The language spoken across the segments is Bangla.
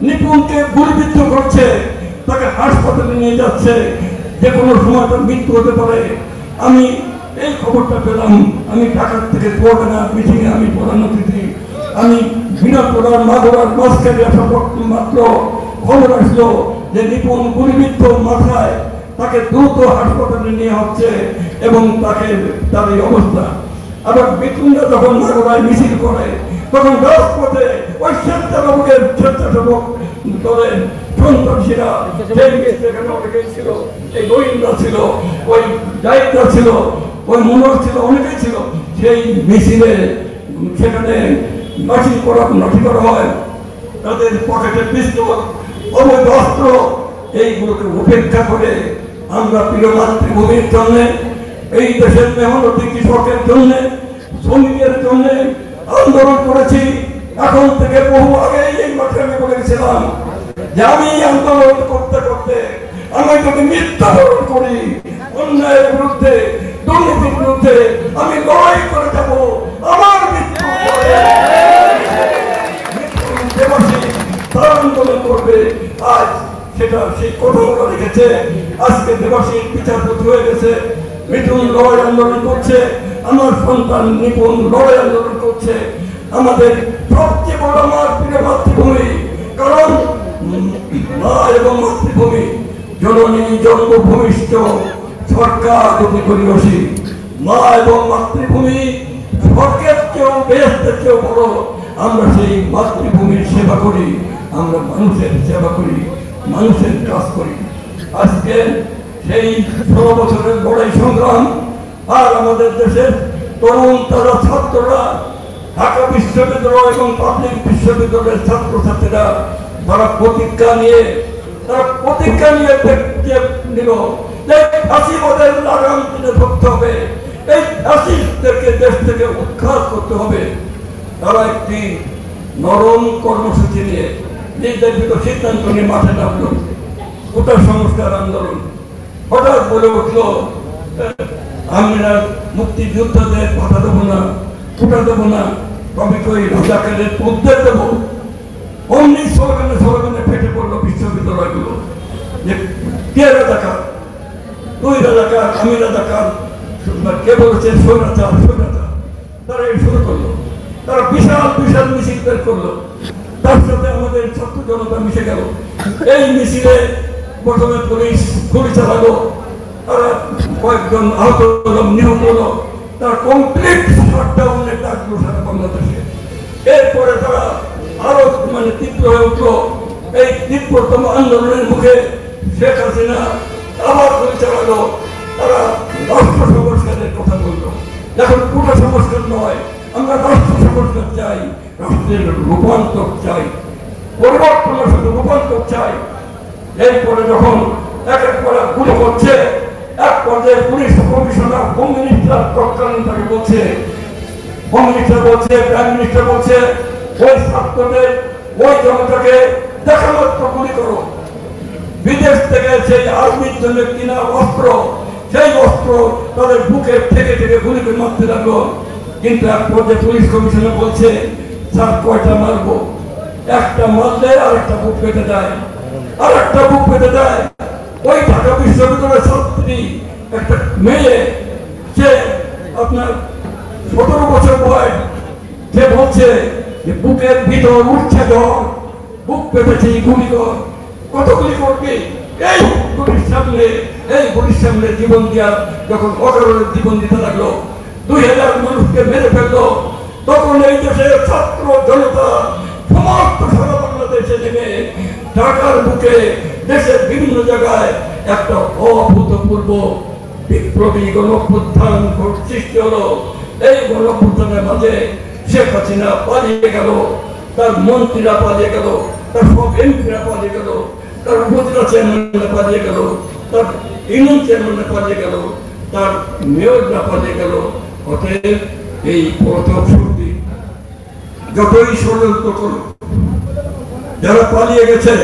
নিপুণকে গুলিবিদ্ধ করছে, তাকে হাসপাতালে নিয়ে যাচ্ছে, যে কোনো সময় তার মৃত্যু হতে পারে। আমি এই খবরটা পেলাম, আমি ঢাকা থেকে কুয়াকাটা মিটিংয়ে আমি প্রধান অতিথি, আমি বিনাটোড়ার মাগুরার মাঝখানে আসা মাত্র খবর আসলো যে নিপুণ গুলিবিদ্ধ মাথায়, তাকে দ্রুত হাসপাতালে নিয়ে হচ্ছে এবং তাকে তার এই অবস্থা। আবার বিপুণরা যখন মাগুরায় মিছিল করে তখন রাজপথে ওই স্বেচ্ছাসেবকের স্বেচ্ছাসেবক দলের সন্ত্রাসীরা সেখানে অনেকেই ছিল, এই গোয়েন্দা ছিল, ওই দায়িত্ব ছিল, ওই মনোর ছিল, অনেকেই ছিল। সেই মিছিলে সেখানে লাঠি করা হয়, তাদের পকেটে পিস্তল, অবৈধ অস্ত্র, এইগুলোকে উপেক্ষা করে আমরা প্রিয় মাতৃভূমির জন্য, এই দেশের মেহনতি কৃষকের জন্য, শ্রমিকের জন্য আন্দোলন করেছি। এখন থেকে বহু আগে এই মাঠে আমি বলেছিলাম যে আমি আন্দোলন করতে করতে আমি যদি মৃত্যুবরণ করি, অন্যায়ের বিরুদ্ধে, দুর্নীতির বিরুদ্ধে আমি লড়াই করে যাব। আমার মৃত্যু তারা আন্দোলন করবে। আজ সেটা সেই কথাগুলো রেখেছে। আজকে দেবাশীর বিচারপতি হয়ে গেছে, মিঠুন লড়াই আন্দোলন করছে, আমার সন্তান নিপুণ লড়াই আন্দোলন করছে। আমাদের সবচেয়ে বড় আমার প্রিয় মাতৃভূমি, কারণ মা এবং মাতৃভূমি জননী জন্মভূমিষ্ঠ সরকার যদি করিবসী। মা এবং মাতৃভূমি স্বর্গের চেয়েও বেহেশতের চেয়েও বড়। আমরা সেই মাতৃভূমির সেবা করি, আমরা মানুষের সেবা করি, মানুষের কাজ করি। আজকে সেই 16 বছরের লড়াই সংগ্রাম, আর আমাদের দেশের তরুণ তারা ছাত্ররা, ঢাকা বিশ্ববিদ্যালয় এবং পাবলিক বিশ্ববিদ্যালয়ের ছাত্রছাত্রীরা তারা প্রতিজ্ঞা নিয়ে নিল যে ফাঁসিবাদের লাগাম টেনে ধরতে হবে, এই ফাঁসিদেরকে দেশ থেকে উৎখাত করতে হবে। তারা একটি নরম কর্মসূচি নিয়ে নির্ধারিত সিদ্ধান্ত নিয়ে মাঠে নামলো, কোটা সংস্কার আন্দোলন। হঠাৎ বলে উঠল আমরা মুক্তিযোদ্ধাদের ভাতা দেবো না, কোটা দেবো না, তবে ওই রাজাকারের উদ্যোগ দেবো। অমনি স্লোগানে ফেটে পড়লো বিশ্ববিদ্যালয়গুলো যে কে রাজাকার, তুই রাজাকার, আমি রাজাকার, কে বলেছে স্বৈরাচার। তারা এই শুরু করলো, তারা বিশাল বিশাল মিছিল বের করলো, তার সাথে আমাদের ছাত্র জনতা মিশে গেল। এই মিছিলে প্রথমে পুলিশ গুলি চালালো, তারা কয়েকজন আহত হলো, নিহত হলো, তার কমপ্লিট শাটডাউনের ডাকলো সারা বাংলাদেশে। এরপরে তারা আরো তীব্র হয়ে উঠলো। এই তীব্রতম আন্দোলনের মুখে শেখ হাসিনা আবার গুলি চালালো। তারা রাষ্ট্র সংস্কারের কথা বললো। এখন কোটা সংস্কার নয়, আমরা রাষ্ট্র সংস্কার চাই, রাষ্ট্রের রূপান্তর চাই, পরিবর্তনের সাথে রূপান্তর চাই। এরপরে যখন এক করে গুলি করছে, এক পর্যায়ে পুলিশ কমিশনার, হোম মিনিস্টার তৎকালীন তাকে বলছে, হোম মিনিস্টার বলছে, প্রাইম মিনিস্টার বলছে, ওই ছাত্রদের ওই জনতাকে দেখা মাত্র গুলি করো। বিদেশ থেকে সেই আর্মির জন্য কিনা অস্ত্র, সেই অস্ত্র তাদের বুকে থেকে থেকে গুলি করে মারতে লাগলো। কিন্তু এক পর্যায়ে পুলিশ কমিশনার বলছে, স্যার কয়টা মারবো, একটা মারলে আরেকটা বুক পেতে যায়, আরেকটা বুক পেতে যায়। ওই ঢাকা বিশ্ববিদ্যালয়ের ছাত্রী একটা মেয়ে, সে আপনার 17 বছর বয়স, সে বলছে যে বুকের ভিতর উঠছে জ্বর, বুক পেতেছে, গুলি কর। কত গুলি করবে? এই গুলির সামনে জীবন দিয়া যখন অকারণের জীবন দিতে লাগলো, 2000 মানুষকে মেরে ফেললো, তখন এই দেশের ছাত্র জনতা সমস্ত সারা বাংলাদেশে নেমে ঢাকার বুকে দেশের বিভিন্ন জায়গায় একটা অভূতপূর্ব বিপ্লবী গণঅভ্যুত্থান সৃষ্টি হলো। এই গণঅভ্যুত্থানের মাঝে শেখ হাসিনা পালিয়ে গেল, তার মন্ত্রীরা পালিয়ে গেল, তার সব এমপিরা পালিয়ে গেল, তার উপজেলা চেয়ারম্যানরা পালিয়ে গেল, তার ইউনিয়ন চেয়ারম্যানরা পালিয়ে গেল, তার মেয়ররা পালিয়ে গেল। অতএব এই পথশক্তি যতই ষড়যন্ত্র করুক, যারা পালিয়ে গেছে,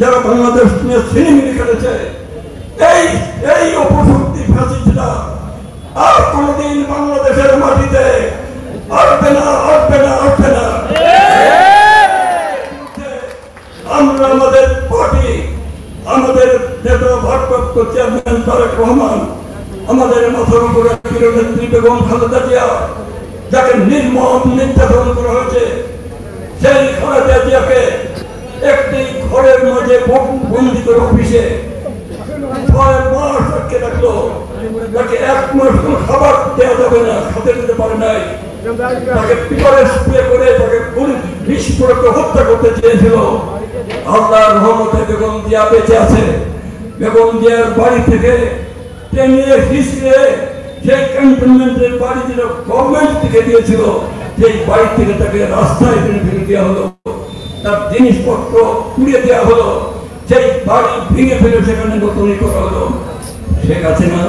যারা বাংলাদেশ নিয়ে ছিনিমিনি খেলেছে, এই অপশক্তি ফাঁসিটা আর কোনদিন বাংলাদেশের মাটিতে আসবে না, আসবে না, আসবে না। আমরা আমাদের পার্টি, আমাদের নেতা ভারপ্রাপ্ত চেয়ারম্যান তারেক রহমান, আমাদের মাথার উপরে নেত্রী বেগম খালেদা জিয়া, যাকে নির্মম নির্যাতন করা হয়েছে, সেই খালেদা জিয়াকে একটি ঘরের মাঝে বন্দি করে অফিসে 6 মাস আটকে রাখলো। তাকে 1 মাস খাবার দেওয়া যাবে না, খেতে দিতে পারে নাই। তাকে পিপারে স্প্রে করে তাকে বিস্ফোরক হত্যা করতে চেয়েছিল। আল্লাহর রহমতে বেগম জিয়া বেঁচে আছে। বেগম জিয়ার বাড়ি থেকে টেনে হিসড়ে সেই ক্যান্টনমেন্টের বাড়ি যেটা গভর্নমেন্ট থেকে দিয়েছিল, সেই বাড়ি থেকে তাকে রাস্তায় ফেলে দেওয়া হলো, তার জিনিসপত্র পুড়িয়ে দেওয়া হলো, সেই বাড়ি ভেঙে ফেলে সেখানে নতুন করা হলো। শেখ হাসিনা